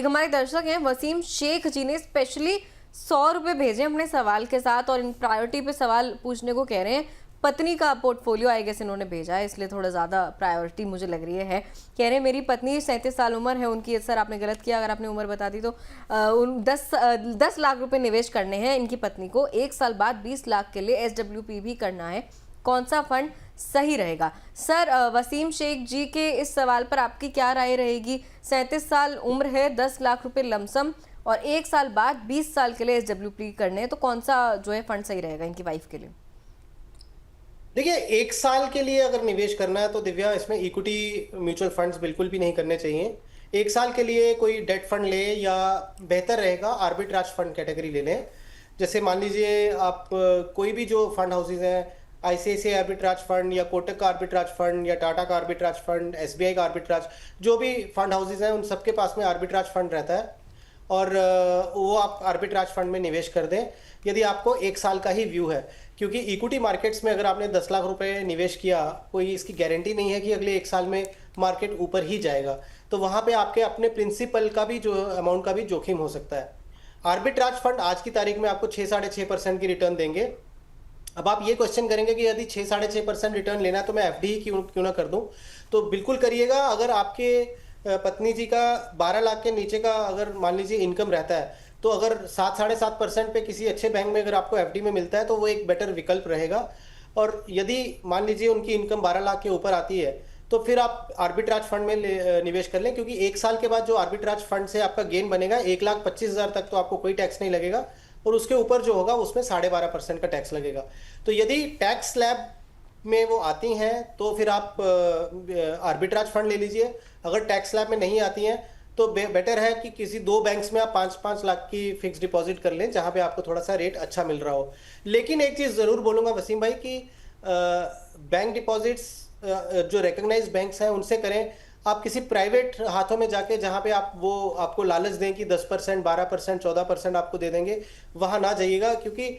एक हमारे दर्शक हैं वसीम शेख जी ने स्पेशली 100 रुपये भेजे अपने सवाल के साथ और इन प्रायोरिटी पे सवाल पूछने को कह रहे हैं। पत्नी का पोर्टफोलियो आई गेस इन्होंने भेजा है, इसलिए थोड़ा ज़्यादा प्रायोरिटी मुझे लग रही है। कह रहे हैं मेरी पत्नी 37 साल उम्र है उनकी। सर आपने गलत किया, अगर आपने उम्र बता दी तो 10 लाख रुपए निवेश करने हैं इनकी पत्नी को। 1 साल बाद 20 लाख के लिए SWP भी करना है, कौन सा फंड सही रहेगा? सर वसीम शेख जी के इस सवाल पर आपकी क्या राय रहेगी? 37 साल उम्र है, 10 लाख रुपए लमसम और 1 साल बाद 20 साल के लिए SWP करने हैं, तो कौन सा जो है फंड सही रहेगा इनकी वाइफ के लिए? देखिए, 1 साल के लिए अगर निवेश करना है तो दिव्या, इसमें इक्विटी म्यूचुअल फंड्स बिल्कुल भी नहीं करने चाहिए। 1 साल के लिए कोई डेट फंड ले या बेहतर रहेगा आर्बिट्राज फंड कैटेगरी ले लें। जैसे मान लीजिए आप कोई भी जो फंड हाउसेज हैं, ICICI आर्बिट्राज फंड या कोटक का आर्बिट्राज फंड या टाटा का आर्बिट्राज फंड, SBI का आर्बिट्राज, जो भी फंड हाउसेज हैं उन सबके पास में आर्बिट्राज फंड रहता है और वो आप आर्बिट्राज फंड में निवेश कर दें यदि आपको 1 साल का ही व्यू है। क्योंकि इक्विटी मार्केट्स में अगर आपने 10 लाख रुपए निवेश किया, कोई इसकी गारंटी नहीं है कि अगले 1 साल में मार्केट ऊपर ही जाएगा, तो वहाँ पे आपके अपने प्रिंसिपल का भी जो अमाउंट का भी जोखिम हो सकता है। आर्बिट्राज फंड आज की तारीख में आपको 6-6.5% की रिटर्न देंगे। अब आप ये क्वेश्चन करेंगे कि यदि 6-6.5% रिटर्न लेना है तो मैं FD ही क्यों ना कर दूं? तो बिल्कुल करिएगा। अगर आपके पत्नी जी का 12 लाख के नीचे का अगर मान लीजिए इनकम रहता है, तो अगर 7-7.5% पे किसी अच्छे बैंक में अगर आपको FD में मिलता है तो वो एक बेटर विकल्प रहेगा। और यदि मान लीजिए उनकी इनकम 12 लाख के ऊपर आती है तो फिर आप आर्बिट्राज फंड में निवेश कर लें, क्योंकि 1 साल के बाद जो आर्बिट्राज फंड से आपका गेन बनेगा 1,25,000 तक तो आपको कोई टैक्स नहीं लगेगा और उसके ऊपर जो होगा उसमें 12.5% का टैक्स लगेगा। तो यदि टैक्स स्लैब में वो आती हैं तो फिर आप आर्बिट्राज फंड ले लीजिए। अगर टैक्स स्लैब में नहीं आती हैं तो बेटर है कि किसी 2 बैंक्स में आप 5-5 लाख की फिक्स डिपॉजिट कर लें, जहां पे आपको थोड़ा सा रेट अच्छा मिल रहा हो। लेकिन एक चीज़ ज़रूर बोलूँगा वसीम भाई कि बैंक डिपॉजिट्स जो रिकग्नाइज बैंक्स हैं उनसे करें। आप किसी प्राइवेट हाथों में जाके जहां पे आपको लालच दें कि 10%, 12%, 14% आपको दे देंगे, वहां ना जाइएगा। क्योंकि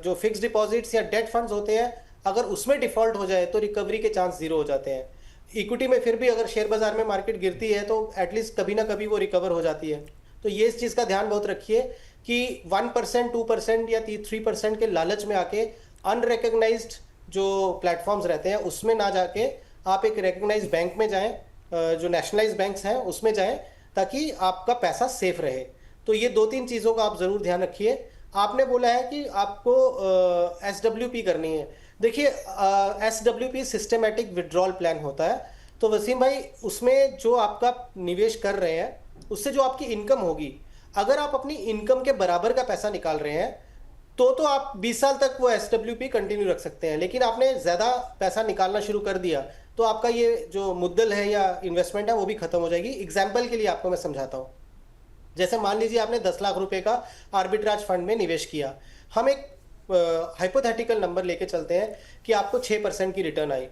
जो फिक्स डिपॉजिट्स या डेट फंड्स होते हैं, अगर उसमें डिफॉल्ट हो जाए तो रिकवरी के चांस 0 हो जाते हैं। इक्विटी में फिर भी अगर शेयर बाजार में मार्केट गिरती है तो एटलीस्ट कभी ना कभी वो रिकवर हो जाती है। तो ये इस चीज़ का ध्यान बहुत रखिए कि 1%, 2% या 3% के लालच में आके अनरिकग्नाइज्ड जो प्लेटफॉर्म्स रहते हैं उसमें ना जाके आप एक रिकग्नाइज बैंक में जाएं, जो नेशनलाइज बैंक्स हैं उसमें जाएं, ताकि आपका पैसा सेफ रहे। तो ये 2-3 चीज़ों का आप ज़रूर ध्यान रखिए। आपने बोला है कि आपको SWP करनी है। देखिए, SWP सिस्टमेटिक विड्रॉल प्लान होता है। तो वसीम भाई, उसमें जो आपका निवेश कर रहे हैं उससे जो आपकी इनकम होगी, अगर आप अपनी इनकम के बराबर का पैसा निकाल रहे हैं तो आप 20 साल तक वो SWP कंटिन्यू रख सकते हैं। लेकिन आपने ज़्यादा पैसा निकालना शुरू कर दिया तो आपका ये जो मुद्दल है या इन्वेस्टमेंट है वो भी खत्म हो जाएगी। एग्जाम्पल के लिए आपको मैं समझाता हूँ। जैसे मान लीजिए आपने 10 लाख रुपए का आर्बिट्राज फंड में निवेश किया। हम एक हाइपोथेटिकल नंबर लेके चलते हैं कि आपको 6% की रिटर्न आई,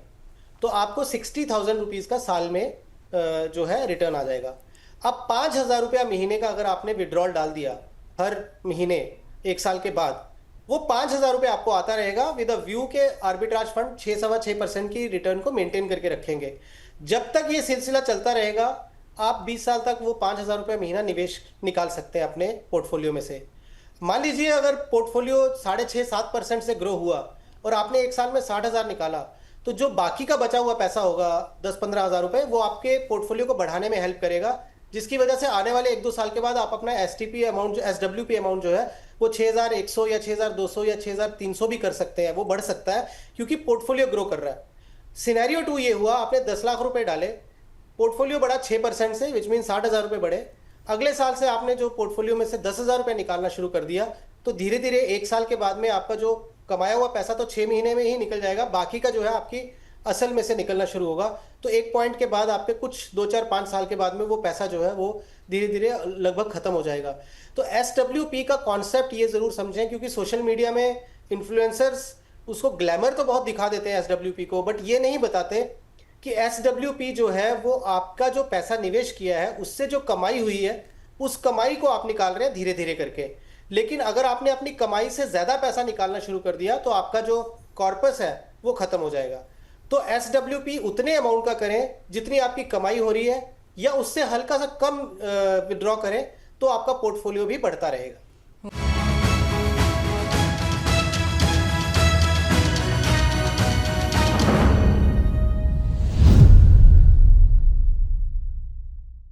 तो आपको 60,000 रुपीज़ का साल में जो है रिटर्न आ जाएगा। अब 5,000 रुपया महीने का अगर आपने विड्रॉल डाल दिया हर महीने 1 साल के बाद, वो 5,000 रुपये आपको आता रहेगा विद अ व्यू के आर्बिट्राज फंड 6-6.25% की रिटर्न को मेंटेन करके रखेंगे। जब तक ये सिलसिला चलता रहेगा आप 20 साल तक वो 5,000 रुपये महीना निवेश निकाल सकते हैं अपने पोर्टफोलियो में से। मान लीजिए अगर पोर्टफोलियो 6.5-7% से ग्रो हुआ और आपने 1 साल में 60,000 निकाला, तो जो बाकी का बचा हुआ पैसा होगा 10-15 हज़ार रुपये, वो आपके पोर्टफोलियो को बढ़ाने में हेल्प करेगा, जिसकी वजह से आने वाले 1-2 साल के बाद आप अपना STP अमाउंट, जो SWP अमाउंट जो है वो 6,100 या 6,200 या 6,300 भी कर सकते हैं। वो बढ़ सकता है क्योंकि पोर्टफोलियो ग्रो कर रहा है। सिनेरियो 2 ये हुआ, आपने 10 लाख रुपए डाले, पोर्टफोलियो बढ़ा 6% से, विच मीन 60,000 रुपये बढ़े। अगले साल से आपने जो पोर्टफोलियो में से 10,000 रुपये निकालना शुरू कर दिया, तो धीरे धीरे 1 साल के बाद में आपका जो कमाया हुआ पैसा तो 6 महीने में ही निकल जाएगा, बाकी का जो है आपकी असल में से निकलना शुरू होगा। तो एक पॉइंट के बाद आपके कुछ 2-4-5 साल के बाद में वो पैसा जो है वो धीरे धीरे लगभग खत्म हो जाएगा। तो SWP का कॉन्सेप्ट ये ज़रूर समझें, क्योंकि सोशल मीडिया में इन्फ्लुएंसर्स उसको ग्लैमर तो बहुत दिखा देते हैं SWP को, बट ये नहीं बताते कि SWP जो है वो आपका जो पैसा निवेश किया है उससे जो कमाई हुई है उस कमाई को आप निकाल रहे हैं धीरे धीरे करके। लेकिन अगर आपने अपनी कमाई से ज़्यादा पैसा निकालना शुरू कर दिया तो आपका जो कॉर्पस है वो ख़त्म हो जाएगा। तो SWP उतने अमाउंट का करें जितनी आपकी कमाई हो रही है, या उससे हल्का सा कम विड्रॉ करें तो आपका पोर्टफोलियो भी बढ़ता रहेगा।